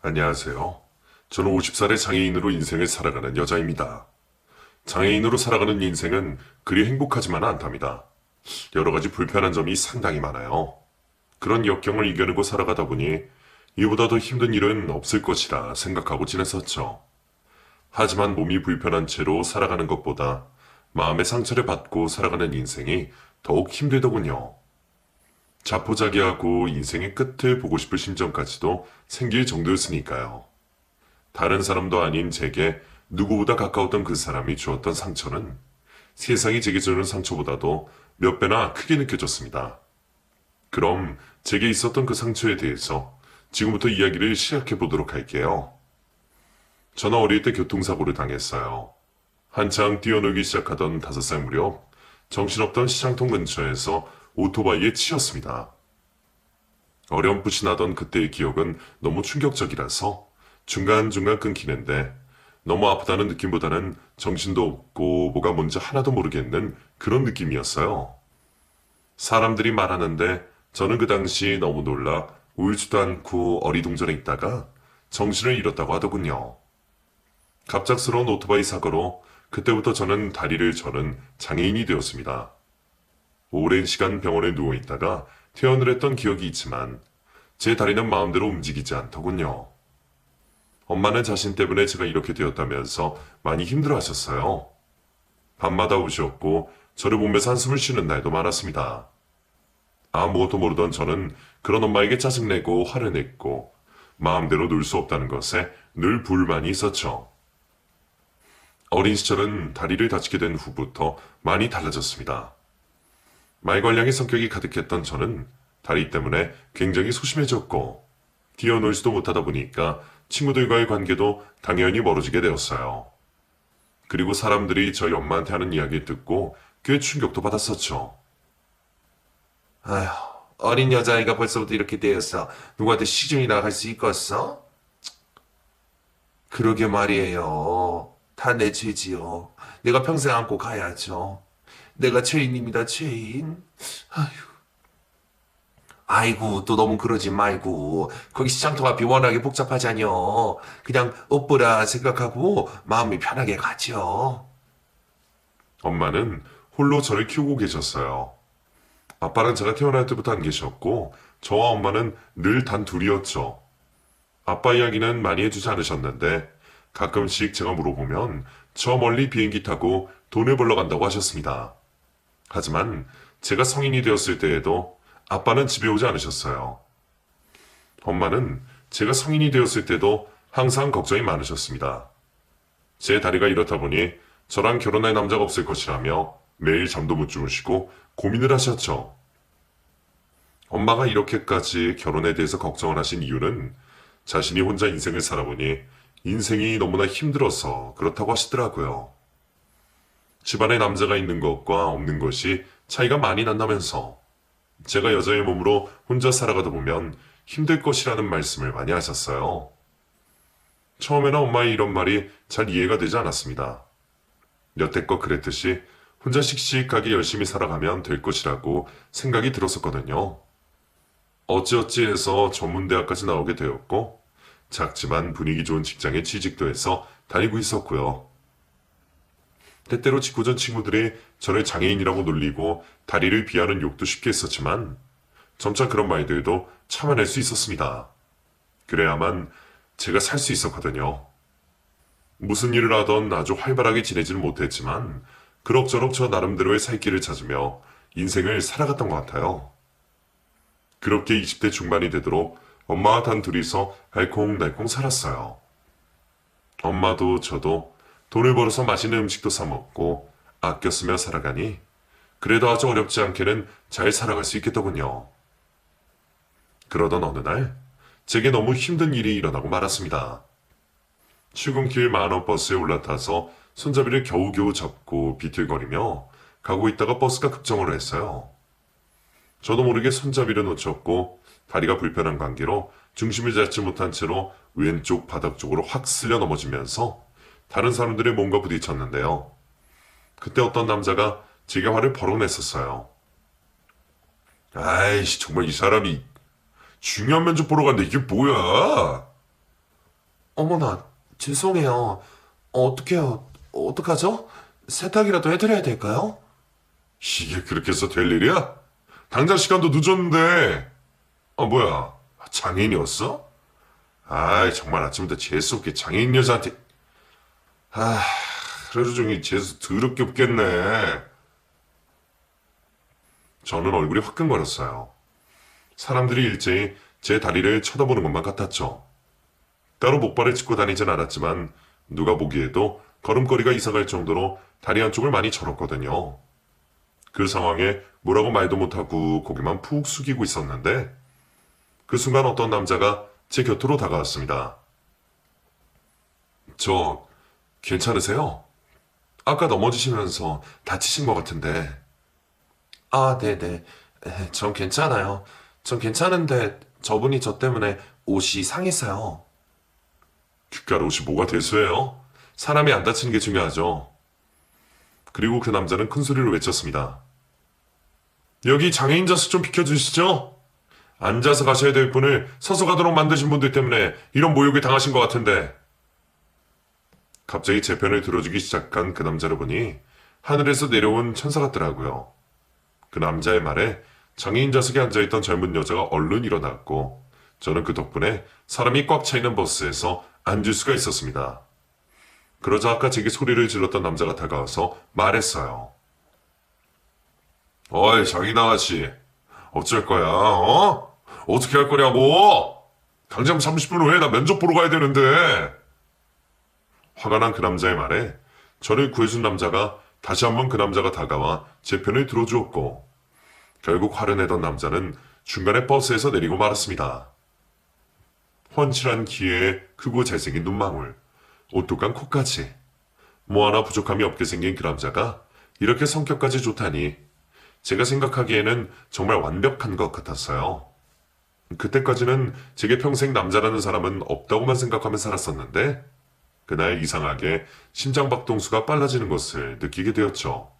안녕하세요. 저는 50살의 장애인으로 인생을 살아가는 여자입니다. 장애인으로 살아가는 인생은 그리 행복하지만은 않답니다. 여러 가지 불편한 점이 상당히 많아요. 그런 역경을 이겨내고 살아가다 보니 이보다 더 힘든 일은 없을 것이라 생각하고 지냈었죠. 하지만 몸이 불편한 채로 살아가는 것보다 마음의 상처를 받고 살아가는 인생이 더욱 힘들더군요. 자포자기하고 인생의 끝을 보고 싶을 심정까지도 생길 정도였으니까요. 다른 사람도 아닌 제게 누구보다 가까웠던 그 사람이 주었던 상처는 세상이 제게 주는 상처보다도 몇 배나 크게 느껴졌습니다. 그럼 제게 있었던 그 상처에 대해서 지금부터 이야기를 시작해 보도록 할게요. 저는 어릴 때 교통사고를 당했어요. 한창 뛰어놀기 시작하던 5살 무렵 정신없던 시장통 근처에서 오토바이에 치였습니다. 어렴풋이 나던 그때의 기억은 너무 충격적이라서 중간중간 끊기는데 너무 아프다는 느낌보다는 정신도 없고 뭐가 뭔지 하나도 모르겠는 그런 느낌이었어요. 사람들이 말하는데 저는 그 당시 너무 놀라 울지도 않고 어리둥절해 있다가 정신을 잃었다고 하더군요. 갑작스러운 오토바이 사고로 그때부터 저는 다리를 저는 장애인이 되었습니다. 오랜 시간 병원에 누워 있다가 퇴원을 했던 기억이 있지만 제 다리는 마음대로 움직이지 않더군요. 엄마는 자신 때문에 제가 이렇게 되었다면서 많이 힘들어 하셨어요. 밤마다 우셨고 저를 보면서 한숨을 쉬는 날도 많았습니다. 아무것도 모르던 저는 그런 엄마에게 짜증내고 화를 냈고 마음대로 놀 수 없다는 것에 늘 불만이 있었죠. 어린 시절은 다리를 다치게 된 후부터 많이 달라졌습니다. 말괄량의 성격이 가득했던 저는 다리 때문에 굉장히 소심해졌고 뛰어놀지도 못하다 보니까 친구들과의 관계도 당연히 멀어지게 되었어요. 그리고 사람들이 저희 엄마한테 하는 이야기를 듣고 꽤 충격도 받았었죠. 아휴, 어린 여자아이가 벌써부터 이렇게 되었어. 누구한테 시중이나 갈 수 있겠어? 그러게 말이에요. 다 내 죄지요. 내가 평생 안고 가야죠. 내가 죄인입니다, 죄인. 아휴. 아이고, 또 너무 그러지 말고. 거기 시장통 앞이 워낙에 복잡하잖여. 그냥 엇보라 생각하고 마음이 편하게 가죠. 엄마는 홀로 저를 키우고 계셨어요. 아빠는 제가 태어날 때부터 안 계셨고 저와 엄마는 늘 단 둘이었죠. 아빠 이야기는 많이 해주지 않으셨는데 가끔씩 제가 물어보면 저 멀리 비행기 타고 돈을 벌러 간다고 하셨습니다. 하지만 제가 성인이 되었을 때에도 아빠는 집에 오지 않으셨어요. 엄마는 제가 성인이 되었을 때도 항상 걱정이 많으셨습니다. 제 다리가 이렇다 보니 저랑 결혼할 남자가 없을 것이라며 매일 잠도 못 주무시고 고민을 하셨죠. 엄마가 이렇게까지 결혼에 대해서 걱정을 하신 이유는 자신이 혼자 인생을 살아보니 인생이 너무나 힘들어서 그렇다고 하시더라고요. 집안에 남자가 있는 것과 없는 것이 차이가 많이 난다면서 제가 여자의 몸으로 혼자 살아가다 보면 힘들 것이라는 말씀을 많이 하셨어요. 처음에는 엄마의 이런 말이 잘 이해가 되지 않았습니다. 여태껏 그랬듯이 혼자 씩씩하게 열심히 살아가면 될 것이라고 생각이 들었었거든요. 어찌어찌 해서 전문대학까지 나오게 되었고 작지만 분위기 좋은 직장에 취직도 해서 다니고 있었고요. 때때로 직구전 친구들이 저를 장애인이라고 놀리고 다리를 비하는 욕도 쉽게 했었지만 점차 그런 말들도 참아낼 수 있었습니다. 그래야만 제가 살 수 있었거든요. 무슨 일을 하던 아주 활발하게 지내지는 못했지만 그럭저럭 저 나름대로의 살 길을 찾으며 인생을 살아갔던 것 같아요. 그렇게 20대 중반이 되도록 엄마와 단 둘이서 알콩달콩 살았어요. 엄마도 저도 돈을 벌어서 맛있는 음식도 사 먹고 아껴 쓰며 살아가니 그래도 아주 어렵지 않게는 잘 살아갈 수 있겠더군요. 그러던 어느 날 제게 너무 힘든 일이 일어나고 말았습니다. 출근길 만원 버스에 올라타서 손잡이를 겨우겨우 잡고 비틀거리며 가고 있다가 버스가 급정을 했어요. 저도 모르게 손잡이를 놓쳤고 다리가 불편한 관계로 중심을 잡지 못한 채로 왼쪽 바닥 쪽으로 확 쓸려 넘어지면서 다른 사람들의 몸과 부딪혔는데요. 그때 어떤 남자가 제게 화를 벌어냈었어요. 아이씨, 정말 이 사람이 중요한 면접 보러 간데 이게 뭐야? 어머나, 죄송해요. 어떡해요? 어떡하죠? 세탁이라도 해드려야 될까요? 이게 그렇게 해서 될 일이야? 당장 시간도 늦었는데. 뭐야. 장애인이었어? 아이, 정말 아침부터 재수없게 장애인 여자한테. 하루 종일 재수 더럽게 없겠네. 저는 얼굴이 화끈거렸어요. 사람들이 일제히 제 다리를 쳐다보는 것만 같았죠. 따로 목발을 짚고 다니진 않았지만 누가 보기에도 걸음걸이가 이상할 정도로 다리 한쪽을 많이 절었거든요. 그 상황에 뭐라고 말도 못하고 고개만 푹 숙이고 있었는데 그 순간 어떤 남자가 제 곁으로 다가왔습니다. 저 괜찮으세요? 아까 넘어지시면서 다치신 것 같은데. 아, 네네. 전 괜찮아요. 전 괜찮은데 저분이 저 때문에 옷이 상했어요. 귓갈 옷이 뭐가 대수해요? 사람이 안 다치는 게 중요하죠. 그리고 그 남자는 큰 소리로 외쳤습니다. 여기 장애인 좌석 좀 비켜주시죠? 앉아서 가셔야 될 분을 서서 가도록 만드신 분들 때문에 이런 모욕을 당하신 것 같은데. 갑자기 제 편을 들어주기 시작한 그 남자를 보니 하늘에서 내려온 천사 같더라고요. 그 남자의 말에 장애인 좌석에 앉아있던 젊은 여자가 얼른 일어났고 저는 그 덕분에 사람이 꽉 차있는 버스에서 앉을 수가 있었습니다. 그러자 아까 제게 소리를 질렀던 남자가 다가와서 말했어요. 어이, 장인 아가씨. 어쩔 거야, 어? 어떻게 할 거냐고? 당장 30분 후에 나 면접 보러 가야 되는데. 화가 난 그 남자의 말에 저를 구해준 남자가 다시 한번 그 남자가 다가와 제 편을 들어주었고 결국 화를 내던 남자는 중간에 버스에서 내리고 말았습니다. 훤칠한 키에 크고 잘생긴 눈망울, 오똑한 코까지 뭐 하나 부족함이 없게 생긴 그 남자가 이렇게 성격까지 좋다니 제가 생각하기에는 정말 완벽한 것 같았어요. 그때까지는 제게 평생 남자라는 사람은 없다고만 생각하며 살았었는데 그날 이상하게 심장박동수가 빨라지는 것을 느끼게 되었죠.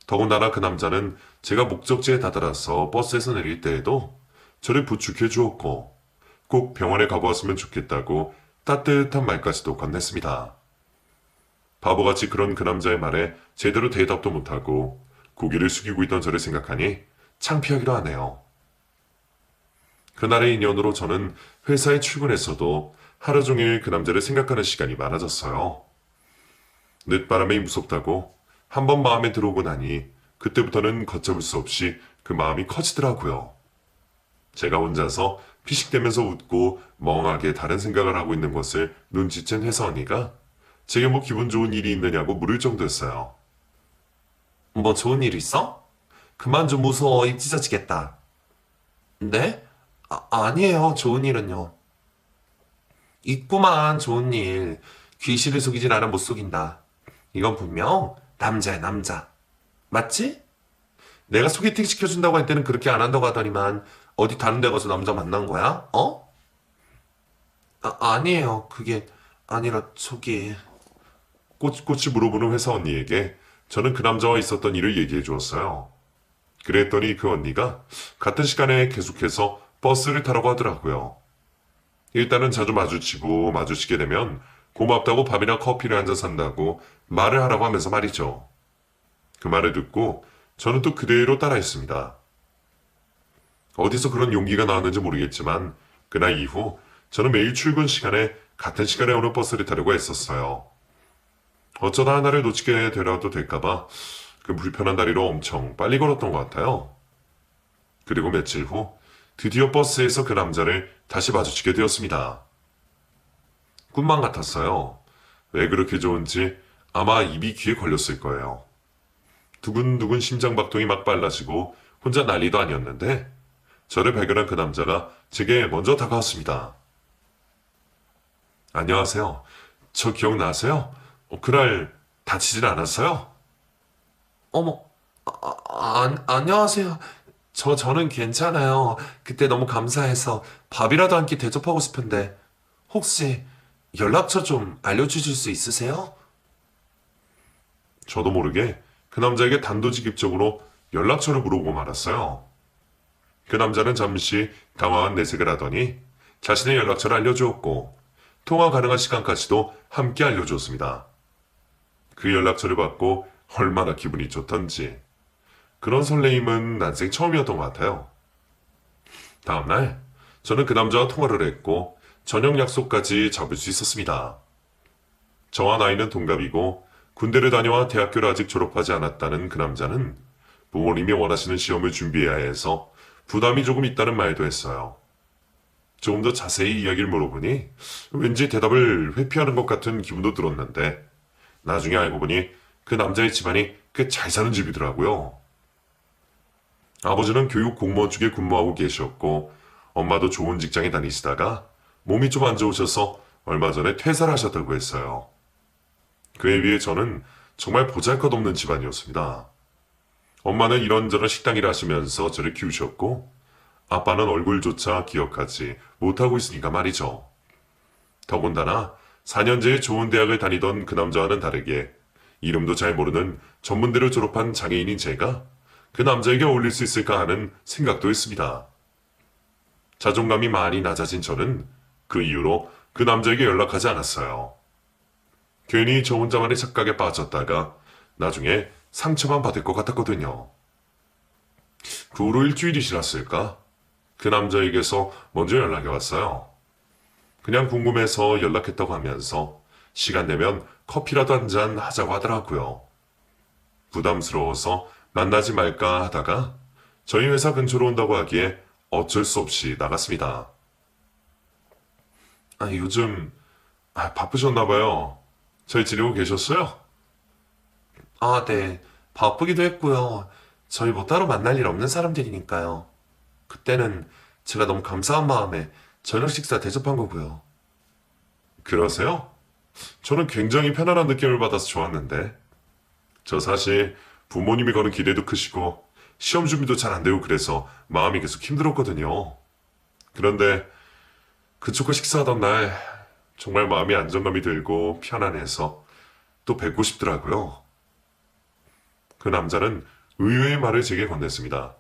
더군다나 그 남자는 제가 목적지에 다다라서 버스에서 내릴 때에도 저를 부축해 주었고 꼭 병원에 가보았으면 좋겠다고 따뜻한 말까지도 건넸습니다. 바보같이 그런 그 남자의 말에 제대로 대답도 못하고 고개를 숙이고 있던 저를 생각하니 창피하기도 하네요. 그날의 인연으로 저는 회사에 출근했어도 하루 종일 그 남자를 생각하는 시간이 많아졌어요. 늦바람이 무섭다고 한번 마음에 들어오고 나니 그때부터는 걷잡을 수 없이 그 마음이 커지더라고요. 제가 혼자서 피식대면서 웃고 멍하게 다른 생각을 하고 있는 것을 눈치챈 회사 언니가 제게 뭐 기분 좋은 일이 있느냐고 물을 정도였어요. 뭐 좋은 일 있어? 그만 좀 무서워. 입 찢어지겠다. 네? 아니에요. 좋은 일은요. 있구만 좋은 일. 귀신을 속이진 않아 못 속인다. 이건 분명 남자야 남자. 맞지? 내가 소개팅 시켜준다고 할 때는 그렇게 안 한다고 하더니만 어디 다른 데 가서 남자 만난 거야? 어? 아니에요. 그게 아니라 저기... 꼬치꼬치 물어보는 회사 언니에게 저는 그 남자와 있었던 일을 얘기해 주었어요. 그랬더니 그 언니가 같은 시간에 계속해서 버스를 타라고 하더라고요. 일단은 자주 마주치게 되면 고맙다고 밥이나 커피를 한 잔 산다고 말을 하라고 하면서 말이죠. 그 말을 듣고 저는 또 그대로 따라했습니다. 어디서 그런 용기가 나왔는지 모르겠지만 그날 이후 저는 매일 출근 시간에 같은 시간에 오는 버스를 타려고 했었어요. 어쩌다 하나를 놓치게 되려도 될까봐 그 불편한 다리로 엄청 빨리 걸었던 것 같아요. 그리고 며칠 후 드디어 버스에서 그 남자를 다시 마주치게 되었습니다. 꿈만 같았어요. 왜 그렇게 좋은지 아마 입이 귀에 걸렸을 거예요. 두근두근 심장박동이 막 빨라지고 혼자 난리도 아니었는데 저를 발견한 그 남자가 제게 먼저 다가왔습니다. 안녕하세요. 저 기억나세요? 그날 다치진 않았어요? 어머, 안녕하세요. 저는 괜찮아요. 그때 너무 감사해서 밥이라도 한 끼 대접하고 싶은데 혹시 연락처 좀 알려주실 수 있으세요? 저도 모르게 그 남자에게 단도직입적으로 연락처를 물어보고 말았어요. 그 남자는 잠시 당황한 내색을 하더니 자신의 연락처를 알려주었고 통화 가능한 시간까지도 함께 알려주었습니다. 그 연락처를 받고 얼마나 기분이 좋던지. 그런 설레임은 난생 처음이었던 것 같아요. 다음날 저는 그 남자와 통화를 했고 저녁 약속까지 잡을 수 있었습니다. 저와 나이는 동갑이고 군대를 다녀와 대학교를 아직 졸업하지 않았다는 그 남자는 부모님이 원하시는 시험을 준비해야 해서 부담이 조금 있다는 말도 했어요. 조금 더 자세히 이야기를 물어보니 왠지 대답을 회피하는 것 같은 기분도 들었는데 나중에 알고 보니 그 남자의 집안이 꽤 잘 사는 집이더라고요. 아버지는 교육 공무원 쪽에 근무하고 계셨고 엄마도 좋은 직장에 다니시다가 몸이 좀 안 좋으셔서 얼마 전에 퇴사를 하셨다고 했어요. 그에 비해 저는 정말 보잘것없는 집안이었습니다. 엄마는 이런저런 식당 일을 하시면서 저를 키우셨고 아빠는 얼굴조차 기억하지 못하고 있으니까 말이죠. 더군다나 4년제의 좋은 대학을 다니던 그 남자와는 다르게 이름도 잘 모르는 전문대를 졸업한 장애인인 제가 그 남자에게 어울릴 수 있을까 하는 생각도 했습니다. 자존감이 많이 낮아진 저는 그 이후로 그 남자에게 연락하지 않았어요. 괜히 저 혼자만의 착각에 빠졌다가 나중에 상처만 받을 것 같았거든요. 그 후로 일주일이 지났을까? 그 남자에게서 먼저 연락이 왔어요. 그냥 궁금해서 연락했다고 하면서 시간 되면 커피라도 한잔 하자고 하더라고요. 부담스러워서 만나지 말까 하다가 저희 회사 근처로 온다고 하기에 어쩔 수 없이 나갔습니다. 요즘 바쁘셨나 봐요. 잘 지내고 계셨어요? 네. 바쁘기도 했고요. 저희 뭐 따로 만날 일 없는 사람들이니까요. 그때는 제가 너무 감사한 마음에 저녁 식사 대접한 거고요. 그러세요? 저는 굉장히 편안한 느낌을 받아서 좋았는데 저 사실 부모님이 거는 기대도 크시고 시험 준비도 잘 안 되고 그래서 마음이 계속 힘들었거든요. 그런데 그쪽과 식사하던 날 정말 마음이 안정감이 들고 편안해서 또 뵙고 싶더라고요. 그 남자는 의외의 말을 제게 건넸습니다.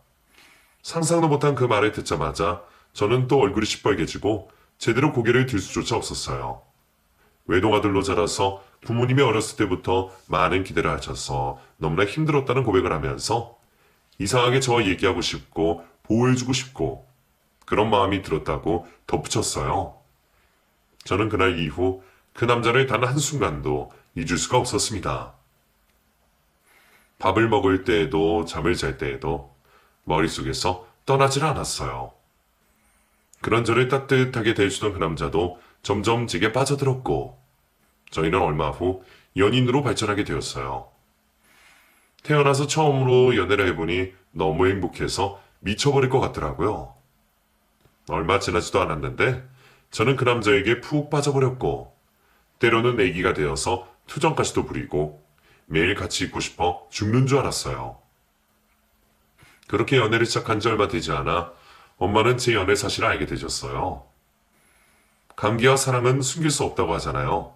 상상도 못한 그 말을 듣자마자 저는 또 얼굴이 시뻘개지고 제대로 고개를 들 수조차 없었어요. 외동아들로 자라서 부모님이 어렸을 때부터 많은 기대를 하셔서 너무나 힘들었다는 고백을 하면서 이상하게 저와 얘기하고 싶고 보호해주고 싶고 그런 마음이 들었다고 덧붙였어요. 저는 그날 이후 그 남자를 단 한순간도 잊을 수가 없었습니다. 밥을 먹을 때에도 잠을 잘 때에도 머릿속에서 떠나질 않았어요. 그런 저를 따뜻하게 대해주던 그 남자도 점점 제게 빠져들었고 저희는 얼마 후 연인으로 발전하게 되었어요. 태어나서 처음으로 연애를 해보니 너무 행복해서 미쳐버릴 것 같더라고요. 얼마 지나지도 않았는데 저는 그 남자에게 푹 빠져버렸고 때로는 내기가 되어서 투정까지도 부리고 매일 같이 있고 싶어 죽는 줄 알았어요. 그렇게 연애를 시작한 지 얼마 되지 않아 엄마는 제 연애 사실을 알게 되셨어요. 감기와 사랑은 숨길 수 없다고 하잖아요.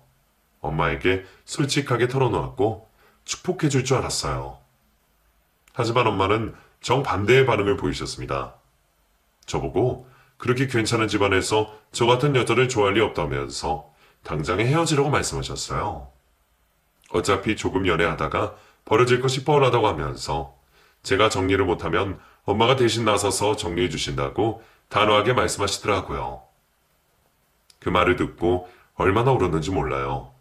엄마에게 솔직하게 털어놓았고 축복해 줄 줄 알았어요. 하지만 엄마는 정반대의 반응을 보이셨습니다. 저보고 그렇게 괜찮은 집안에서 저 같은 여자를 좋아할 리 없다면서 당장에 헤어지라고 말씀하셨어요. 어차피 조금 연애하다가 버려질 것이 뻔하다고 하면서 제가 정리를 못하면 엄마가 대신 나서서 정리해 주신다고 단호하게 말씀하시더라고요. 그 말을 듣고 얼마나 울었는지 몰라요.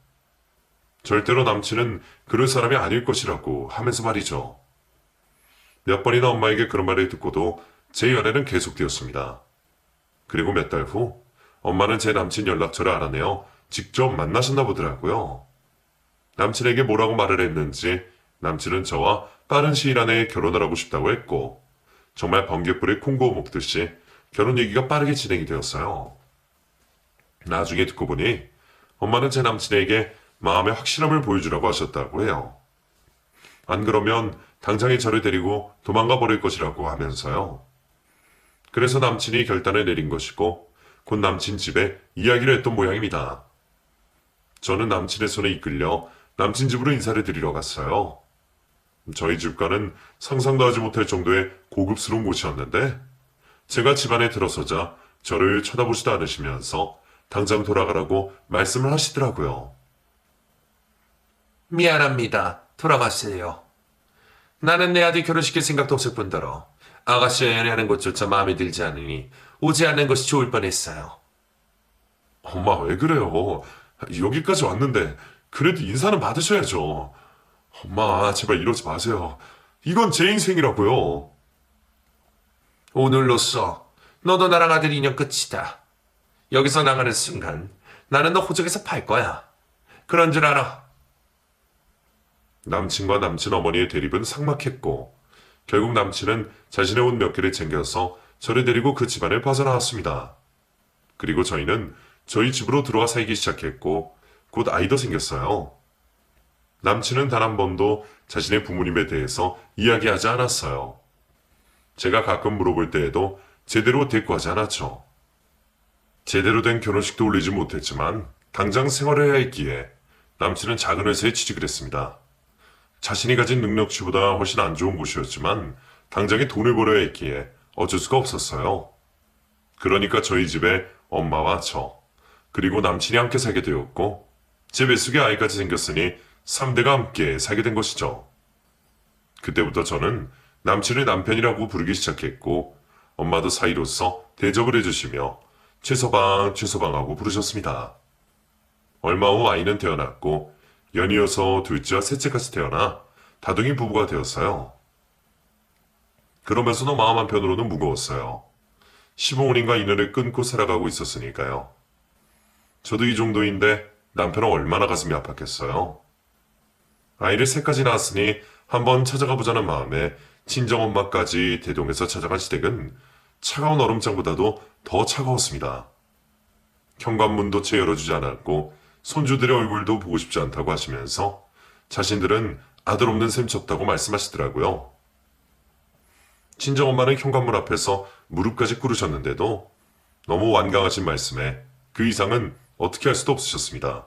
절대로 남친은 그럴 사람이 아닐 것이라고 하면서 말이죠. 몇 번이나 엄마에게 그런 말을 듣고도 제 연애는 계속되었습니다. 그리고 몇 달 후 엄마는 제 남친 연락처를 알아내어 직접 만나셨나 보더라고요. 남친에게 뭐라고 말을 했는지 남친은 저와 빠른 시일 안에 결혼을 하고 싶다고 했고 정말 번갯불에 콩고 먹듯이 결혼 얘기가 빠르게 진행이 되었어요. 나중에 듣고 보니 엄마는 제 남친에게 마음의 확실함을 보여주라고 하셨다고 해요. 안 그러면 당장에 저를 데리고 도망가 버릴 것이라고 하면서요. 그래서 남친이 결단을 내린 것이고 곧 남친 집에 이야기를 했던 모양입니다. 저는 남친의 손에 이끌려 남친 집으로 인사를 드리러 갔어요. 저희 집과는 상상도 하지 못할 정도의 고급스러운 곳이었는데 제가 집 안에 들어서자 저를 쳐다보지도 않으시면서 당장 돌아가라고 말씀을 하시더라고요. 미안합니다. 돌아가세요. 나는 내 아들 결혼시킬 생각도 없을 뿐더러 아가씨와 연애하는 것조차 마음에 들지 않으니 오지 않는 것이 좋을 뻔했어요. 엄마 왜 그래요? 여기까지 왔는데 그래도 인사는 받으셔야죠. 엄마 제발 이러지 마세요. 이건 제 인생이라고요. 오늘로써 너도 나랑 아들 인연 끝이다. 여기서 나가는 순간 나는 너 호적에서 팔 거야. 그런 줄 알아. 남친과 남친 어머니의 대립은 삭막했고 결국 남친은 자신의 옷 몇 개를 챙겨서 저를 데리고 그 집안을 빠져나왔습니다. 그리고 저희는 저희 집으로 들어와 살기 시작했고 곧 아이도 생겼어요. 남친은 단 한 번도 자신의 부모님에 대해서 이야기하지 않았어요. 제가 가끔 물어볼 때에도 제대로 대꾸하지 않았죠. 제대로 된 결혼식도 올리지 못했지만 당장 생활을 해야 했기에 남친은 작은 회사에 취직을 했습니다. 자신이 가진 능력치보다 훨씬 안 좋은 곳이었지만 당장에 돈을 벌어야 했기에 어쩔 수가 없었어요. 그러니까 저희 집에 엄마와 저, 그리고 남친이 함께 살게 되었고 제 뱃속에 아이까지 생겼으니 3대가 함께 살게 된 것이죠. 그때부터 저는 남친을 남편이라고 부르기 시작했고 엄마도 사이로서 대접을 해주시며 최서방, 최서방하고 부르셨습니다. 얼마 후 아이는 태어났고 연이어서 둘째와 셋째까지 태어나 다둥이 부부가 되었어요. 그러면서도 마음 한편으로는 무거웠어요. 시부모님과 인연을 끊고 살아가고 있었으니까요. 저도 이 정도인데 남편은 얼마나 가슴이 아팠겠어요. 아이를 셋까지 낳았으니 한번 찾아가 보자는 마음에 친정엄마까지 대동해서 찾아간 시댁은 차가운 얼음장보다도 더 차가웠습니다. 현관문도 채 열어주지 않았고 손주들의 얼굴도 보고 싶지 않다고 하시면서 자신들은 아들 없는 셈 쳤다고 말씀하시더라고요. 친정엄마는 현관문 앞에서 무릎까지 꿇으셨는데도 너무 완강하신 말씀에 그 이상은 어떻게 할 수도 없으셨습니다.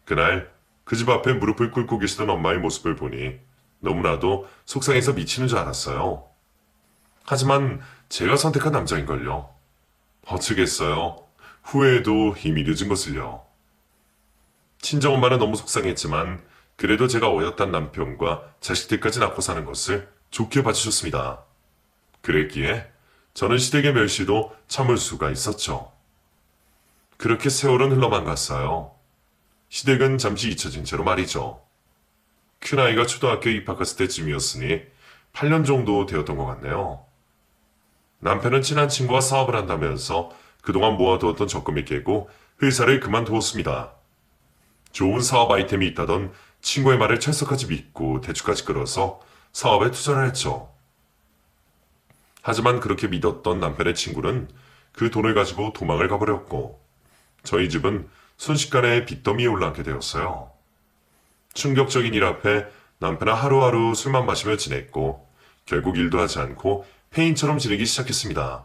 그날 그 집 앞에 무릎을 꿇고 계시던 엄마의 모습을 보니 너무나도 속상해서 미치는 줄 알았어요. 하지만 제가 선택한 남자인걸요. 어쩌겠어요. 후회해도 이미 늦은 것을요. 친정엄마는 너무 속상했지만 그래도 제가 어엿한 남편과 자식들까지 낳고 사는 것을 좋게 봐주셨습니다. 그랬기에 저는 시댁의 멸시도 참을 수가 있었죠. 그렇게 세월은 흘러만 갔어요. 시댁은 잠시 잊혀진 채로 말이죠. 큰아이가 초등학교에 입학했을 때쯤이었으니 8년 정도 되었던 것 같네요. 남편은 친한 친구와 사업을 한다면서 그동안 모아두었던 적금이 깨고 회사를 그만두었습니다. 좋은 사업 아이템이 있다던 친구의 말을 철석까지 믿고 대출까지 끌어서 사업에 투자를 했죠. 하지만 그렇게 믿었던 남편의 친구는 그 돈을 가지고 도망을 가버렸고 저희 집은 순식간에 빚더미에 올라앉게 되었어요. 충격적인 일 앞에 남편은 하루하루 술만 마시며 지냈고 결국 일도 하지 않고 폐인처럼 지내기 시작했습니다.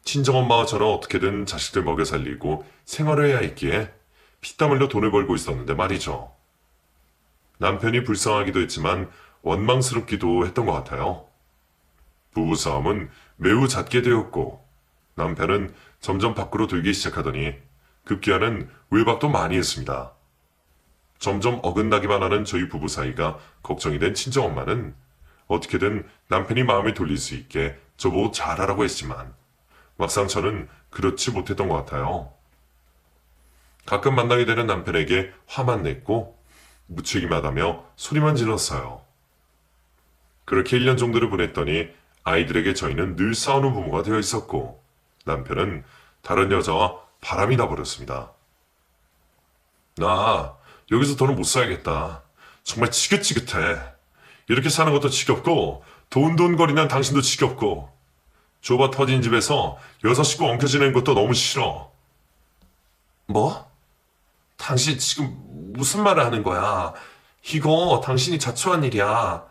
친정엄마와 저는 어떻게든 자식들 먹여 살리고 생활을 해야 했기에 피땀 흘려 돈을 벌고 있었는데 말이죠. 남편이 불쌍하기도 했지만 원망스럽기도 했던 것 같아요. 부부싸움은 매우 잦게 되었고 남편은 점점 밖으로 들기 시작하더니 급기야는 외박도 많이 했습니다. 점점 어긋나기만 하는 저희 부부 사이가 걱정이 된 친정엄마는 어떻게든 남편이 마음을 돌릴 수 있게 저보고 잘하라고 했지만 막상 저는 그렇지 못했던 것 같아요. 가끔 만나게 되는 남편에게 화만 냈고 무책임하다며 소리만 질렀어요. 그렇게 1년 정도를 보냈더니 아이들에게 저희는 늘 싸우는 부모가 되어 있었고 남편은 다른 여자와 바람이 나버렸습니다. 나 여기서 더는 못 살겠다. 정말 지긋지긋해. 이렇게 사는 것도 지겹고 돈돈거리는 당신도 지겹고 좁아 터진 집에서 여섯 식구 엉켜 지내는 것도 너무 싫어. 뭐? 당신 지금 무슨 말을 하는 거야? 이거 당신이 자초한 일이야.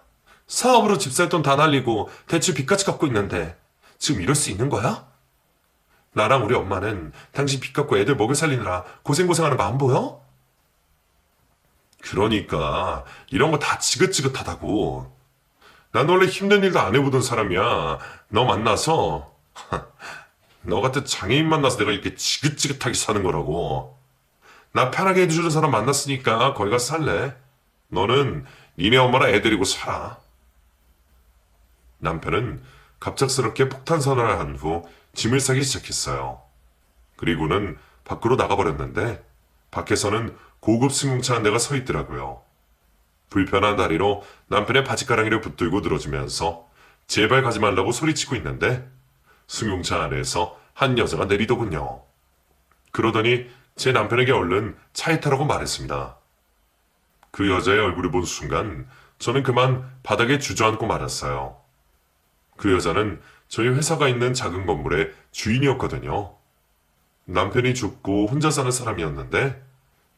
사업으로 집 살 돈 다 날리고 대출 빚까지 갚고 있는데 지금 이럴 수 있는 거야? 나랑 우리 엄마는 당신 빚 갚고 애들 먹여 살리느라 고생하는 거 안 보여? 그러니까 이런 거 다 지긋지긋하다고. 난 원래 힘든 일도 안 해보던 사람이야. 너 만나서 너 같은 장애인 만나서 내가 이렇게 지긋지긋하게 사는 거라고. 나 편하게 해주는 사람 만났으니까 거기 가서 살래. 너는 니네 엄마랑 애 데리고 살아. 남편은 갑작스럽게 폭탄 선언을 한 후 짐을 싸기 시작했어요. 그리고는 밖으로 나가버렸는데 밖에서는 고급 승용차 한 대가 서 있더라고요. 불편한 다리로 남편의 바지가랑이를 붙들고 늘어지면서 제발 가지 말라고 소리치고 있는데 승용차 안에서 한 여자가 내리더군요. 그러더니 제 남편에게 얼른 차에 타라고 말했습니다. 그 여자의 얼굴을 본 순간 저는 그만 바닥에 주저앉고 말았어요. 그 여자는 저희 회사가 있는 작은 건물의 주인이었거든요. 남편이 죽고 혼자 사는 사람이었는데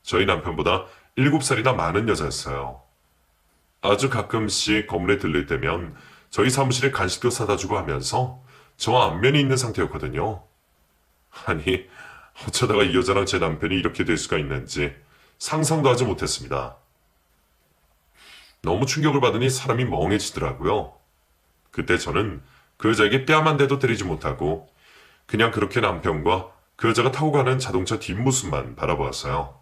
저희 남편보다 7살이나 많은 여자였어요. 아주 가끔씩 건물에 들릴 때면 저희 사무실에 간식도 사다 주고 하면서 저와 안면이 있는 상태였거든요. 아니, 어쩌다가 이 여자랑 제 남편이 이렇게 될 수가 있는지 상상도 하지 못했습니다. 너무 충격을 받으니 사람이 멍해지더라고요. 그때 저는 그 여자에게 뺨 한 대도 때리지 못하고 그냥 그렇게 남편과 그 여자가 타고 가는 자동차 뒷모습만 바라보았어요.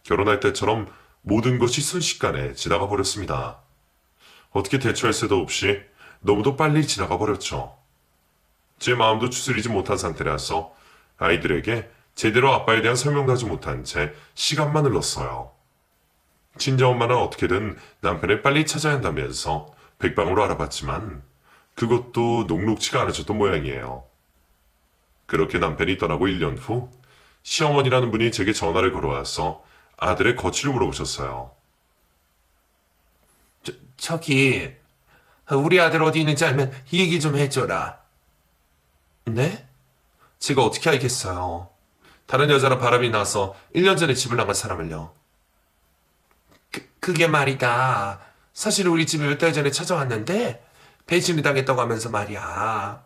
결혼할 때처럼 모든 것이 순식간에 지나가 버렸습니다. 어떻게 대처할 새도 없이 너무도 빨리 지나가 버렸죠. 제 마음도 추스리지 못한 상태라서 아이들에게 제대로 아빠에 대한 설명도 하지 못한 채 시간만 흘렀어요. 친정엄마는 어떻게든 남편을 빨리 찾아야 한다면서 백방으로 알아봤지만 그것도 녹록치가 않으셨던 모양이에요. 그렇게 남편이 떠나고 1년 후 시어머니라는 분이 제게 전화를 걸어와서 아들의 거취를 물어보셨어요. 저기, 우리 아들 어디 있는지 알면 얘기 좀 해줘라. 네? 제가 어떻게 알겠어요. 다른 여자랑 바람이 나서 1년 전에 집을 나간 사람을요. 그게 말이다. 사실 우리 집에 몇 달 전에 찾아왔는데 배신을 당했다고 하면서 말이야.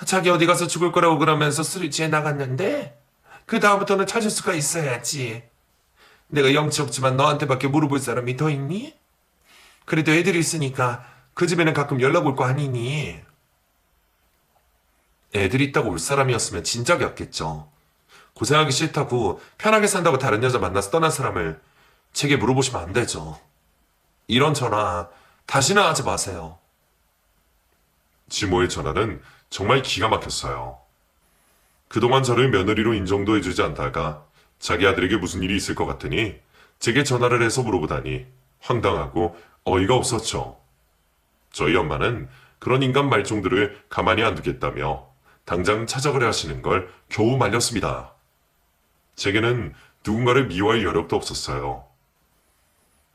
자기 어디 가서 죽을 거라고 그러면서 술을 취해 나갔는데 그 다음부터는 찾을 수가 있어야지. 내가 영치 없지만 너한테밖에 물어볼 사람이 더 있니? 그래도 애들이 있으니까 그 집에는 가끔 연락 올 거 아니니? 애들이 있다고 올 사람이었으면 진작에 왔겠죠. 고생하기 싫다고 편하게 산다고 다른 여자 만나서 떠난 사람을 제게 물어보시면 안 되죠. 이런 전화 다시는 하지 마세요. 지모의 전화는 정말 기가 막혔어요. 그동안 저를 며느리로 인정도 해주지 않다가 자기 아들에게 무슨 일이 있을 것 같으니 제게 전화를 해서 물어보다니 황당하고 어이가 없었죠. 저희 엄마는 그런 인간 말종들을 가만히 안 두겠다며 당장 찾아가려 하시는 걸 겨우 말렸습니다. 제게는 누군가를 미워할 여력도 없었어요.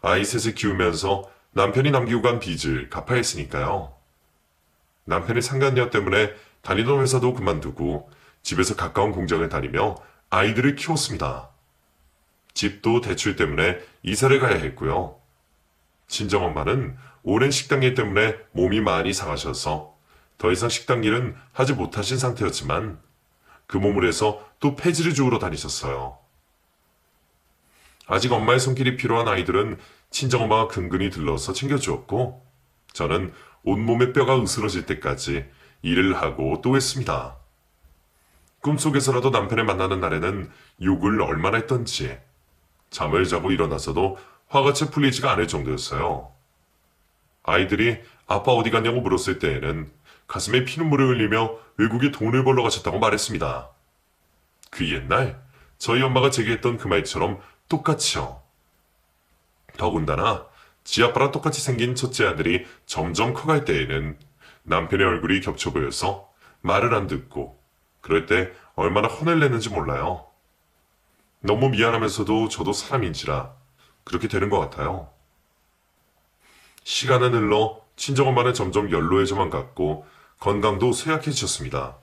아이 셋을 키우면서 남편이 남기고 간 빚을 갚아야 했으니까요. 남편의 상간녀 때문에 다니던 회사도 그만두고 집에서 가까운 공장을 다니며 아이들을 키웠습니다. 집도 대출 때문에 이사를 가야 했고요. 친정엄마는 오랜 식당 일 때문에 몸이 많이 상하셔서 더 이상 식당 일은 하지 못하신 상태였지만 그 몸을 해서 또 폐지를 주우러 다니셨어요. 아직 엄마의 손길이 필요한 아이들은 친정엄마가 근근히 들러서 챙겨주었고 저는 온몸의 뼈가 으스러질 때까지 일을 하고 또 했습니다. 꿈속에서라도 남편을 만나는 날에는 욕을 얼마나 했던지 잠을 자고 일어나서도 화가 채 풀리지가 않을 정도였어요. 아이들이 아빠 어디 갔냐고 물었을 때에는 가슴에 피눈물을 흘리며 외국에 돈을 벌러 가셨다고 말했습니다. 그 옛날 저희 엄마가 제게 했던 그 말처럼 똑같이요. 더군다나 지 아빠랑 똑같이 생긴 첫째 아들이 점점 커갈 때에는 남편의 얼굴이 겹쳐 보여서 말을 안 듣고 그럴 때 얼마나 혼을 내는지 몰라요. 너무 미안하면서도 저도 사람인지라 그렇게 되는 것 같아요. 시간은 흘러 친정엄마는 점점 연로해져만 갔고 건강도 쇠약해지셨습니다.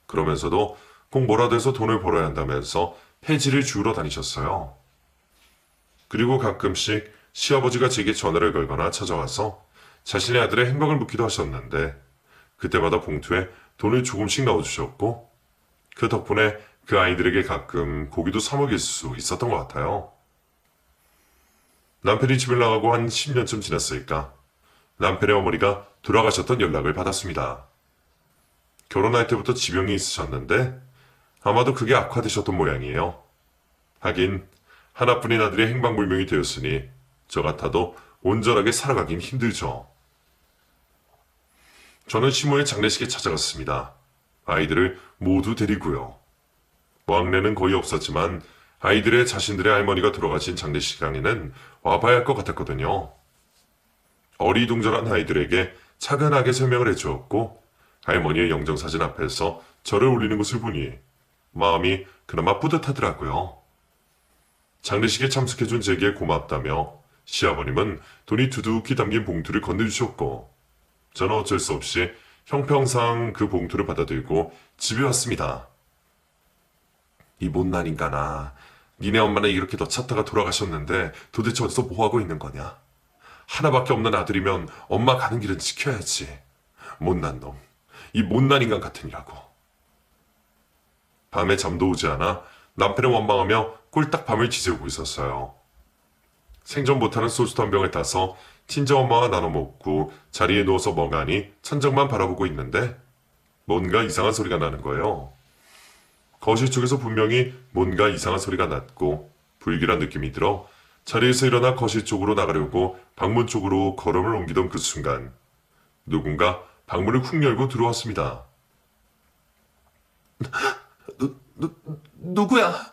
그러면서도 꼭 뭐라도 해서 돈을 벌어야 한다면서 폐지를 주우러 다니셨어요. 그리고 가끔씩 시아버지가 제게 전화를 걸거나 찾아와서 자신의 아들의 행방을 묻기도 하셨는데 그때마다 봉투에 돈을 조금씩 넣어주셨고 그 덕분에 그 아이들에게 가끔 고기도 사 먹일 수 있었던 것 같아요. 남편이 집을 나가고 한 10년쯤 지났을까 남편의 어머니가 돌아가셨던 연락을 받았습니다. 결혼할 때부터 지병이 있으셨는데 아마도 그게 악화되셨던 모양이에요. 하긴 하나뿐인 아들이 행방불명이 되었으니 저 같아도 온전하게 살아가긴 힘들죠. 저는 시모의 장례식에 찾아갔습니다. 아이들을 모두 데리고요. 왕래는 거의 없었지만 아이들의 자신들의 할머니가 돌아가신 장례식장에는 와봐야 할 것 같았거든요. 어리둥절한 아이들에게 차근하게 설명을 해주었고 할머니의 영정사진 앞에서 절을 올리는 것을 보니 마음이 그나마 뿌듯하더라고요. 장례식에 참석해준 제게 고맙다며 시아버님은 돈이 두둑히 담긴 봉투를 건네주셨고 저는 어쩔 수 없이 형평상 그 봉투를 받아들고 집에 왔습니다. 이 못난 인간아, 니네 엄마는 이렇게 너 찾다가 돌아가셨는데 도대체 어디서 뭐하고 있는 거냐? 하나밖에 없는 아들이면 엄마 가는 길은 지켜야지. 못난 놈, 이 못난 인간 같으니라고. 밤에 잠도 오지 않아 남편을 원망하며 꼴딱 밤을 지새우고 있었어요. 생전 못하는 소주도 한 병을 따서 친정엄마와 나눠 먹고 자리에 누워서 멍하니 천장만 바라보고 있는데 뭔가 이상한 소리가 나는 거예요. 거실 쪽에서 분명히 뭔가 이상한 소리가 났고 불길한 느낌이 들어 자리에서 일어나 거실 쪽으로 나가려고 방문 쪽으로 걸음을 옮기던 그 순간 누군가 방문을 훅 열고 들어왔습니다. 누구야?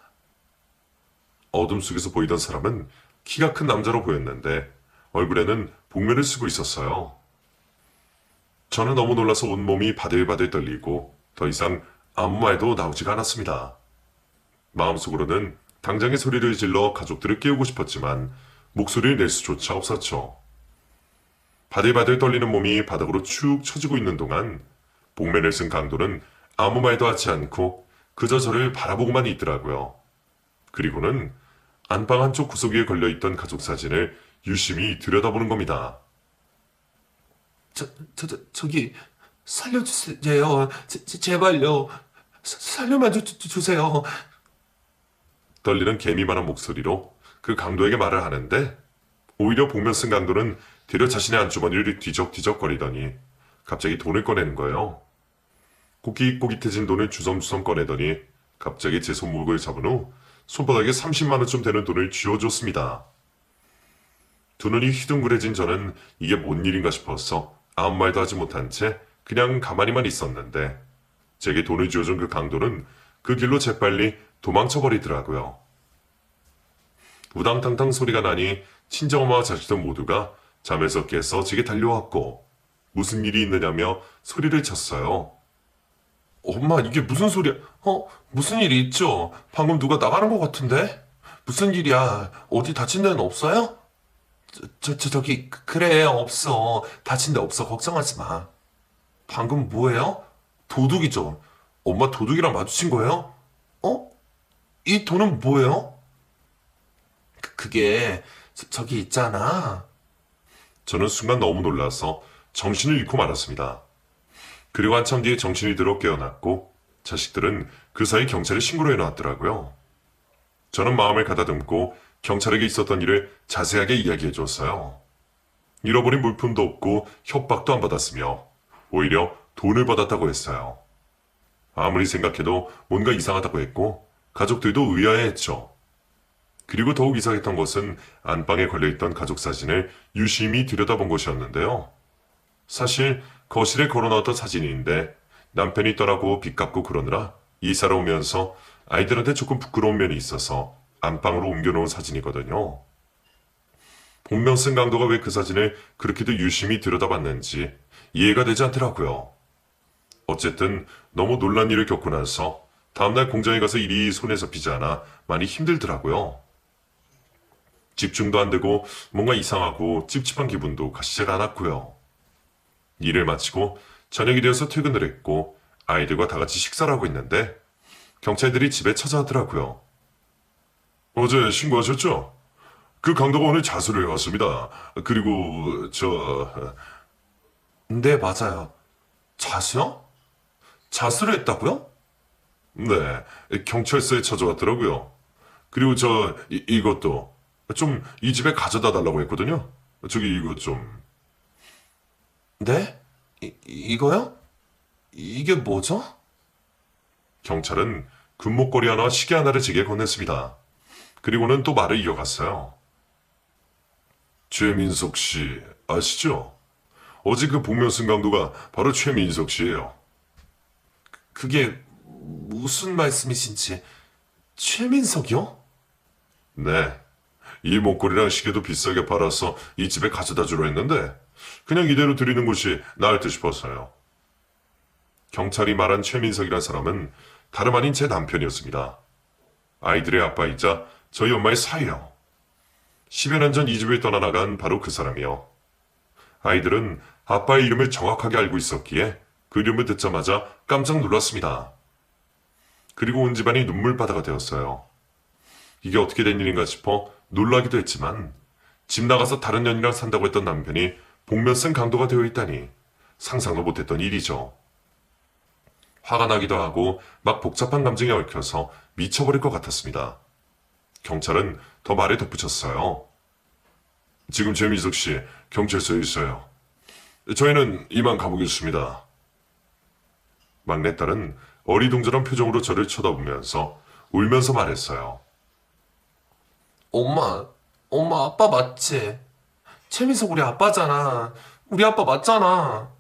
어둠 속에서 보이던 사람은 키가 큰 남자로 보였는데 얼굴에는 복면을 쓰고 있었어요. 저는 너무 놀라서 온몸이 바들바들 떨리고 더 이상 아무 말도 나오지가 않았습니다. 마음속으로는 당장의 소리를 질러 가족들을 깨우고 싶었지만 목소리를 낼 수조차 없었죠. 바들바들 떨리는 몸이 바닥으로 축 처지고 있는 동안 복면을 쓴 강도는 아무 말도 하지 않고 그저 저를 바라보고만 있더라고요. 그리고는 안방 한쪽 구석에 걸려있던 가족 사진을 유심히 들여다보는 겁니다. 저기, 살려주세요. 제발요. 살려만 주세요. 떨리는 개미만한 목소리로 그 강도에게 말을 하는데 오히려 복면 쓴 강도는 되려 자신의 안주머니를 뒤적뒤적거리더니 갑자기 돈을 꺼내는 거예요. 꼬깃꼬깃해진 돈을 주섬주섬 꺼내더니 갑자기 제 손목을 잡은 후 손바닥에 30만 원쯤 되는 돈을 쥐어줬습니다. 두 눈이 휘둥그레진 저는 이게 뭔 일인가 싶어서 아무 말도 하지 못한 채 그냥 가만히만 있었는데 제게 돈을 쥐어준 그 강도는 그 길로 재빨리 도망쳐버리더라고요. 우당탕탕 소리가 나니 친정엄마와 자식들 모두가 잠에서 깨서 제게 달려왔고 무슨 일이 있느냐며 소리를 쳤어요. 엄마, 이게 무슨 소리야? 무슨 일이 있죠? 방금 누가 나가는 것 같은데? 무슨 일이야? 어디 다친 데는 없어요? 저기, 그래, 없어. 다친 데 없어. 걱정하지 마. 방금 뭐예요? 도둑이죠. 엄마 도둑이랑 마주친 거예요? 이 돈은 뭐예요? 그게, 저기 있잖아. 저는 순간 너무 놀라서 정신을 잃고 말았습니다. 그리고 한참 뒤에 정신이 들어 깨어났고 자식들은 그 사이 경찰에 신고를 해놨더라고요. 저는 마음을 가다듬고 경찰에게 있었던 일을 자세하게 이야기해 줬어요. 잃어버린 물품도 없고 협박도 안 받았으며 오히려 돈을 받았다고 했어요. 아무리 생각해도 뭔가 이상하다고 했고 가족들도 의아해했죠. 그리고 더욱 이상했던 것은 안방에 걸려있던 가족 사진을 유심히 들여다본 것이었는데요. 사실 거실에 걸어놨던 사진인데 남편이 떠나고 빚 갚고 그러느라 이사를 오면서 아이들한테 조금 부끄러운 면이 있어서 안방으로 옮겨놓은 사진이거든요. 본명 쓴 강도가 왜 그 사진을 그렇게도 유심히 들여다봤는지 이해가 되지 않더라고요. 어쨌든 너무 놀란 일을 겪고 나서 다음날 공장에 가서 일이 손에 잡히지 않아 많이 힘들더라고요. 집중도 안 되고 뭔가 이상하고 찝찝한 기분도 가시질 않았고요. 일을 마치고 저녁이 되어서 퇴근을 했고 아이들과 다 같이 식사를 하고 있는데 경찰들이 집에 찾아왔더라고요. 어제 신고하셨죠? 그 강도가 오늘 자수를 해왔습니다. 그리고 네, 맞아요. 자수요? 자수를 했다고요? 네, 경찰서에 찾아왔더라고요. 그리고 이것도 좀 이 집에 가져다 달라고 했거든요. 저기 이거 좀... 네? 이거요? 이게 뭐죠? 경찰은 금목걸이 하나와 시계 하나를 제게 건넸습니다. 그리고는 또 말을 이어갔어요. 최민석 씨 아시죠? 어제 그 복면승 강도가 바로 최민석 씨예요. 그게 무슨 말씀이신지. 최민석이요? 네. 이 목걸이랑 시계도 비싸게 팔아서 이 집에 가져다 주려 했는데 그냥 이대로 드리는 것이 나을 듯 싶었어요. 경찰이 말한 최민석이란 사람은 다름 아닌 제 남편이었습니다. 아이들의 아빠이자 저희 엄마의 사위요. 10여 년 전 이 집을 떠나나간 바로 그 사람이요. 아이들은 아빠의 이름을 정확하게 알고 있었기에 그 이름을 듣자마자 깜짝 놀랐습니다. 그리고 온 집안이 눈물바다가 되었어요. 이게 어떻게 된 일인가 싶어 놀라기도 했지만 집 나가서 다른 년이랑 산다고 했던 남편이 복면승 강도가 되어 있다니 상상도 못했던 일이죠. 화가 나기도 하고 막 복잡한 감정에 얽혀서 미쳐버릴 것 같았습니다. 경찰은 더 말에 덧붙였어요. 지금 최민석 씨 경찰서에 있어요. 저희는 이만 가보겠습니다. 막내딸은 어리둥절한 표정으로 저를 쳐다보면서 울면서 말했어요. 엄마 아빠 맞지? 최민석 우리 아빠잖아. 우리 아빠 맞잖아.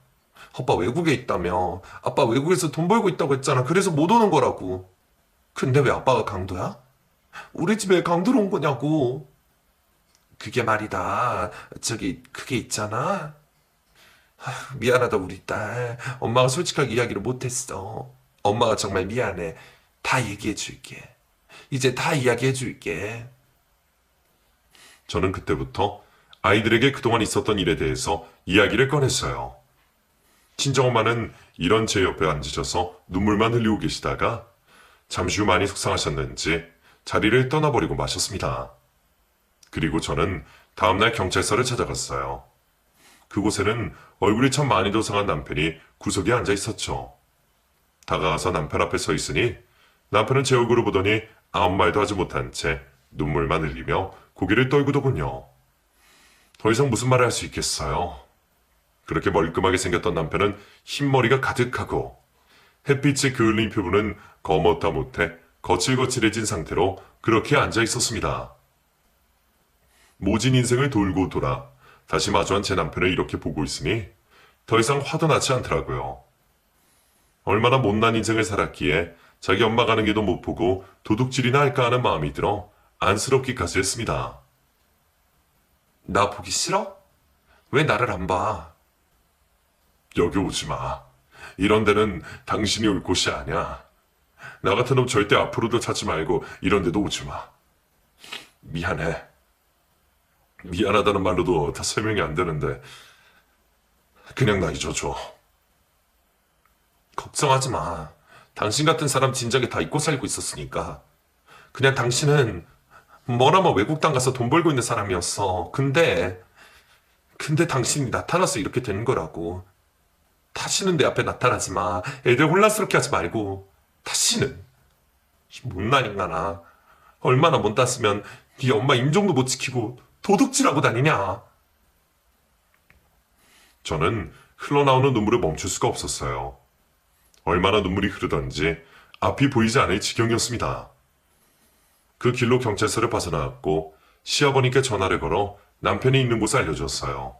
아빠 외국에 있다며. 아빠 외국에서 돈 벌고 있다고 했잖아. 그래서 못 오는 거라고. 근데 왜 아빠가 강도야? 우리 집에 강도로 온 거냐고. 그게 말이다. 그게 있잖아. 미안하다 우리 딸. 엄마가 솔직하게 이야기를 못했어. 엄마가 정말 미안해. 다 얘기해 줄게. 이제 다 이야기해 줄게. 저는 그때부터 아이들에게 그동안 있었던 일에 대해서 이야기를 꺼냈어요. 친정엄마는 이런 제 옆에 앉으셔서 눈물만 흘리고 계시다가 잠시 후 많이 속상하셨는지 자리를 떠나버리고 마셨습니다. 그리고 저는 다음날 경찰서를 찾아갔어요. 그곳에는 얼굴이 참 많이도 상한 남편이 구석에 앉아 있었죠. 다가가서 남편 앞에 서 있으니 남편은 제 얼굴을 보더니 아무 말도 하지 못한 채 눈물만 흘리며 고개를 떨구더군요. 더 이상 무슨 말을 할 수 있겠어요. 그렇게 멀끔하게 생겼던 남편은 흰머리가 가득하고 햇빛에 그을린 피부는 검었다 못해 거칠거칠해진 상태로 그렇게 앉아 있었습니다. 모진 인생을 돌고 돌아 다시 마주한 제 남편을 이렇게 보고 있으니 더 이상 화도 나지 않더라고요. 얼마나 못난 인생을 살았기에 자기 엄마 가는 게도 못 보고 도둑질이나 할까 하는 마음이 들어 안쓰럽기까지 했습니다. 나 보기 싫어? 왜 나를 안 봐? 여기 오지 마. 이런 데는 당신이 올 곳이 아니야. 나 같은 놈 절대 앞으로도 찾지 말고 이런 데도 오지 마. 미안해. 미안하다는 말로도 다 설명이 안 되는데 그냥 나 잊어줘. 걱정하지 마. 당신 같은 사람 진작에 다 잊고 살고 있었으니까. 그냥 당신은 머나먼 외국 땅 가서 돈 벌고 있는 사람이었어. 근데 당신이 나타나서 이렇게 되는 거라고. 다시는 내 앞에 나타나지 마. 애들 혼란스럽게 하지 말고. 다시는. 못난 인간아. 얼마나 못났으면 네 엄마 임종도 못 지키고 도둑질하고 다니냐. 저는 흘러나오는 눈물을 멈출 수가 없었어요. 얼마나 눈물이 흐르던지 앞이 보이지 않을 지경이었습니다. 그 길로 경찰서를 벗어나왔고 시어머니께 전화를 걸어 남편이 있는 곳을 알려줬어요.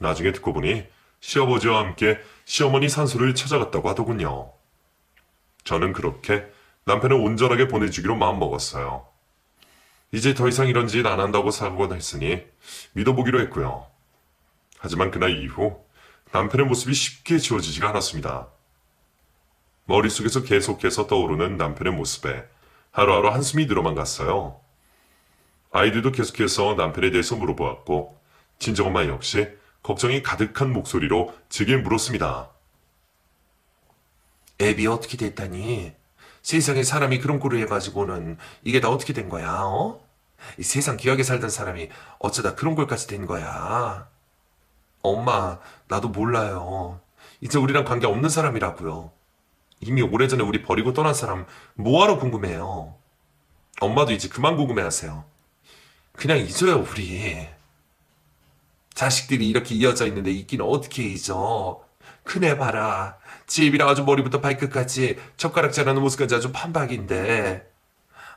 나중에 듣고 보니 시어버지와 함께 시어머니 산소를 찾아갔다고 하더군요. 저는 그렇게 남편을 온전하게 보내주기로 마음먹었어요. 이제 더 이상 이런 짓 안 한다고 사고가 했으니 믿어보기로 했고요. 하지만 그날 이후 남편의 모습이 쉽게 지워지지가 않았습니다. 머릿속에서 계속해서 떠오르는 남편의 모습에 하루하루 한숨이 늘어만 갔어요. 아이들도 계속해서 남편에 대해서 물어보았고 친정엄마 역시 걱정이 가득한 목소리로 제게 물었습니다. 애비 어떻게 됐다니? 세상에 사람이 그런 꼴을 해가지고는 이게 다 어떻게 된 거야, 어? 이 세상 귀하게 살던 사람이 어쩌다 그런 꼴까지 된 거야. 엄마, 나도 몰라요. 이제 우리랑 관계 없는 사람이라고요. 이미 오래전에 우리 버리고 떠난 사람 뭐하러 궁금해요. 엄마도 이제 그만 궁금해하세요. 그냥 잊어요, 우리. 자식들이 이렇게 이어져 있는데 잊기는 어떻게 잊어? 큰애 봐라. 집이라 아주 머리부터 발끝까지 젓가락질하는 모습까지 아주 판박인데.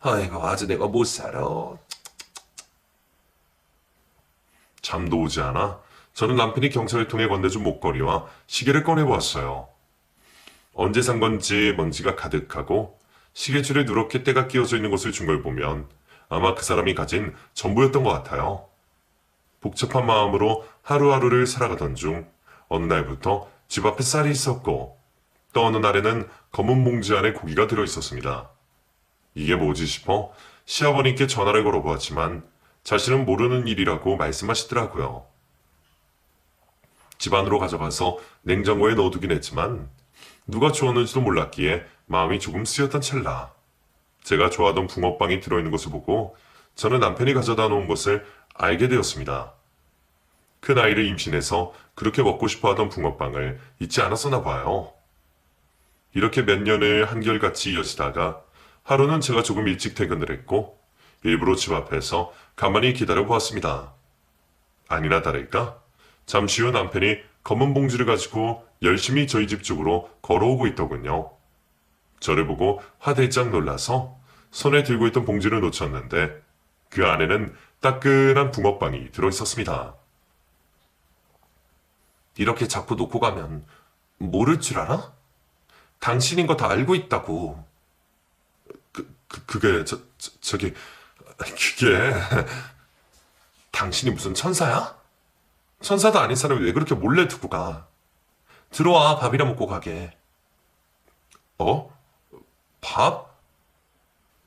아이고 아주 내가 못 살아. 잠도 오지 않아 저는 남편이 경찰을 통해 건네준 목걸이와 시계를 꺼내보았어요. 언제 산 건지 먼지가 가득하고 시계줄에 누렇게 때가 끼어져 있는 것을 준 걸 보면 아마 그 사람이 가진 전부였던 것 같아요. 복잡한 마음으로 하루하루를 살아가던 중 어느 날부터 집 앞에 쌀이 있었고 또 어느 날에는 검은 봉지 안에 고기가 들어있었습니다. 이게 뭐지 싶어 시아버님께 전화를 걸어보았지만 자신은 모르는 일이라고 말씀하시더라고요. 집 안으로 가져가서 냉장고에 넣어두긴 했지만 누가 주었는지도 몰랐기에 마음이 조금 쓰였던 찰나. 제가 좋아하던 붕어빵이 들어있는 것을 보고 저는 남편이 가져다 놓은 것을 알게 되었습니다. 큰 아이를 임신해서 그렇게 먹고 싶어 하던 붕어빵을 잊지 않았었나 봐요. 이렇게 몇 년을 한결같이 이어지다가 하루는 제가 조금 일찍 퇴근을 했고 일부러 집 앞에서 가만히 기다려 보았습니다. 아니나 다를까 잠시 후 남편이 검은 봉지를 가지고 열심히 저희 집 쪽으로 걸어오고 있더군요. 저를 보고 화들짝 놀라서 손에 들고 있던 봉지를 놓쳤는데 그 안에는 따끈한 붕어빵이 들어있었습니다. 이렇게 자꾸 놓고 가면 모를 줄 알아? 당신인 거 다 알고 있다고. 그게 저기 그게 당신이 무슨 천사야? 천사도 아닌 사람이 왜 그렇게 몰래 두고 가? 들어와, 밥이나 먹고 가게. 어? 밥?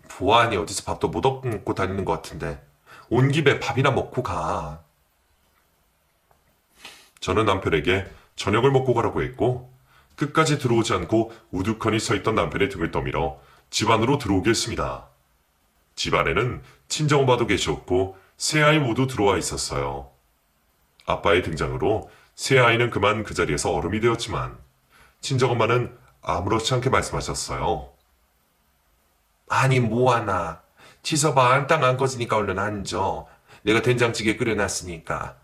보아하니 어디서 밥도 못 얻고 다니는 것 같은데 온 김에 밥이나 먹고 가. 저는 남편에게 저녁을 먹고 가라고 했고 끝까지 들어오지 않고 우두커니 서 있던 남편의 등을 떠밀어 집 안으로 들어오게 했습니다. 집 안에는 친정엄마도 계셨고 세 아이 모두 들어와 있었어요. 아빠의 등장으로 세 아이는 그만 그 자리에서 얼음이 되었지만 친정엄마는 아무렇지 않게 말씀하셨어요. 아니 뭐하나. 치서봐, 땅 안 꺼지니까 얼른 앉아. 내가 된장찌개 끓여놨으니까.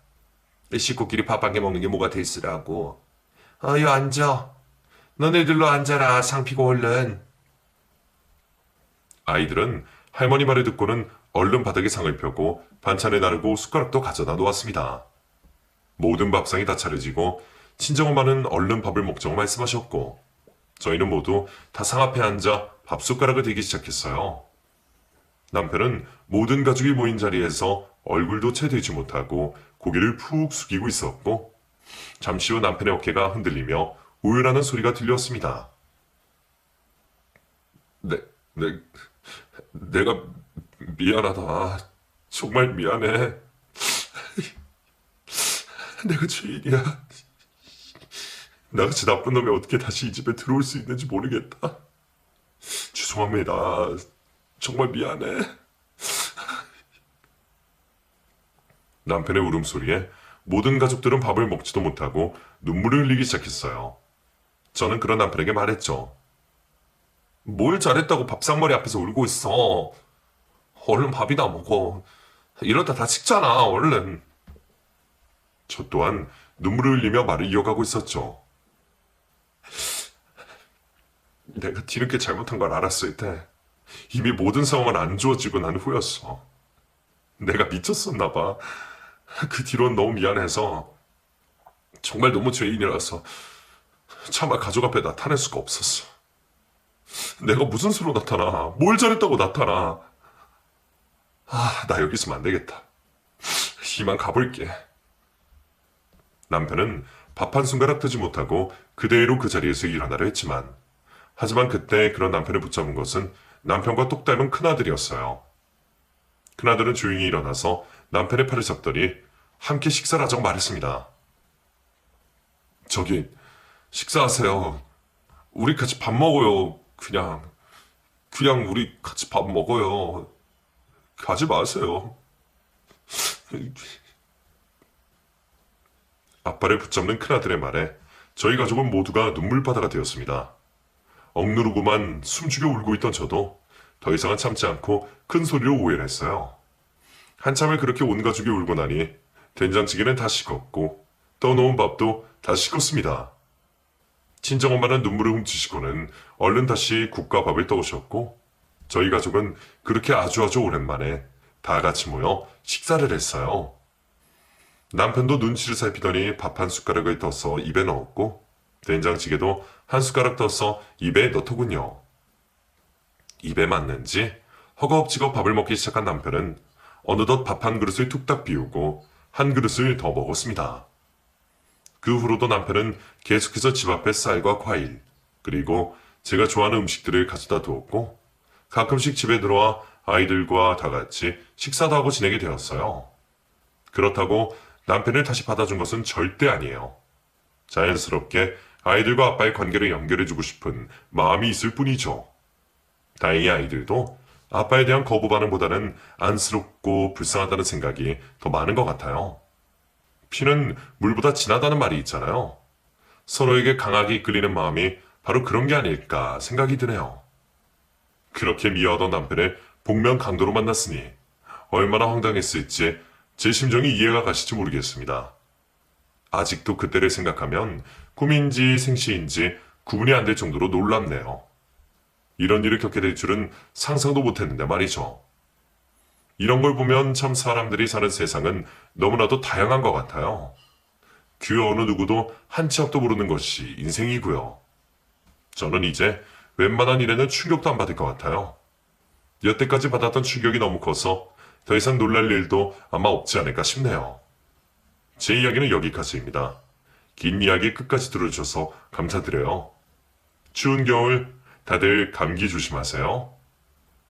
식구끼리 밥 한 개 먹는 게 뭐가 됐으라고. 어여 앉아. 너네들로 앉아라. 상 피고 얼른. 아이들은 할머니 말을 듣고는 얼른 바닥에 상을 펴고 반찬을 나르고 숟가락도 가져다 놓았습니다. 모든 밥상이 다 차려지고 친정엄마는 얼른 밥을 먹자고 말씀하셨고 저희는 모두 다 상 앞에 앉아 밥 숟가락을 대기 시작했어요. 남편은 모든 가족이 모인 자리에서 얼굴도 채 들지 못하고 고개를 푹 숙이고 있었고 잠시 후 남편의 어깨가 흔들리며 우유라는 소리가 들렸습니다. 내가 미안하다. 정말 미안해. 내가 죄인이야. 나같이 나쁜 놈이 어떻게 다시 이 집에 들어올 수 있는지 모르겠다. 죄송합니다. 정말 미안해. 남편의 울음소리에 모든 가족들은 밥을 먹지도 못하고 눈물을 흘리기 시작했어요. 저는 그런 남편에게 말했죠. 뭘 잘했다고 밥상머리 앞에서 울고 있어. 얼른 밥이나 먹어. 이러다 다식잖아, 얼른. 저 또한 눈물을 흘리며 말을 이어가고 있었죠. 내가 뒤늦게 잘못한 걸 알았을 때 이미 모든 상황은 안 좋아지고 난 후였어. 내가 미쳤었나 봐. 그 뒤로는 너무 미안해서 정말 너무 죄인이라서 차마 가족 앞에 나타낼 수가 없었어. 내가 무슨 수로 나타나? 뭘 잘했다고 나타나? 나 여기 있으면 안 되겠다. 이만 가볼게. 남편은 밥 한 숟가락 뜨지 못하고 그대로 그 자리에서 일어나려 했지만 하지만 그때 그런 남편을 붙잡은 것은 남편과 똑 닮은 큰아들이었어요. 큰아들은 조용히 일어나서 남편의 팔을 잡더니 함께 식사를 하자고 말했습니다. 저기 식사하세요. 우리 같이 밥 먹어요. 그냥 우리 같이 밥 먹어요. 가지 마세요. 아빠를 붙잡는 큰아들의 말에 저희 가족은 모두가 눈물바다가 되었습니다. 억누르고만 숨죽여 울고 있던 저도 더 이상은 참지 않고 큰 소리로 오해를 했어요. 한참을 그렇게 온 가족이 울고 나니 된장찌개는 다 식었고 떠놓은 밥도 다 식었습니다. 친정엄마는 눈물을 훔치시고는 얼른 다시 국과 밥을 떠오셨고 저희 가족은 그렇게 아주 오랜만에 다 같이 모여 식사를 했어요. 남편도 눈치를 살피더니 밥 한 숟가락을 떠서 입에 넣었고 된장찌개도 한 숟가락 떠서 입에 넣더군요. 입에 맞는지 허겁지겁 밥을 먹기 시작한 남편은 어느덧 밥 한 그릇을 툭딱 비우고 한 그릇을 더 먹었습니다. 그 후로도 남편은 계속해서 집 앞에 쌀과 과일, 그리고 제가 좋아하는 음식들을 가져다 두었고 가끔씩 집에 들어와 아이들과 다 같이 식사도 하고 지내게 되었어요. 그렇다고 남편을 다시 받아준 것은 절대 아니에요. 자연스럽게 아이들과 아빠의 관계를 연결해주고 싶은 마음이 있을 뿐이죠. 다행히 아이들도 아빠에 대한 거부 반응보다는 안쓰럽고 불쌍하다는 생각이 더 많은 것 같아요. 피는 물보다 진하다는 말이 있잖아요. 서로에게 강하게 이끌리는 마음이 바로 그런 게 아닐까 생각이 드네요. 그렇게 미워하던 남편을 복면 강도로 만났으니 얼마나 황당했을지 제 심정이 이해가 가실지 모르겠습니다. 아직도 그때를 생각하면 꿈인지 생시인지 구분이 안 될 정도로 놀랍네요. 이런 일을 겪게 될 줄은 상상도 못했는데 말이죠. 이런 걸 보면 참 사람들이 사는 세상은 너무나도 다양한 것 같아요. 그 어느 누구도 한 치 앞도 모르는 것이 인생이고요. 저는 이제 웬만한 일에는 충격도 안 받을 것 같아요. 여태까지 받았던 충격이 너무 커서 더 이상 놀랄 일도 아마 없지 않을까 싶네요. 제 이야기는 여기까지입니다. 긴 이야기 끝까지 들어주셔서 감사드려요. 추운 겨울 다들 감기 조심하세요.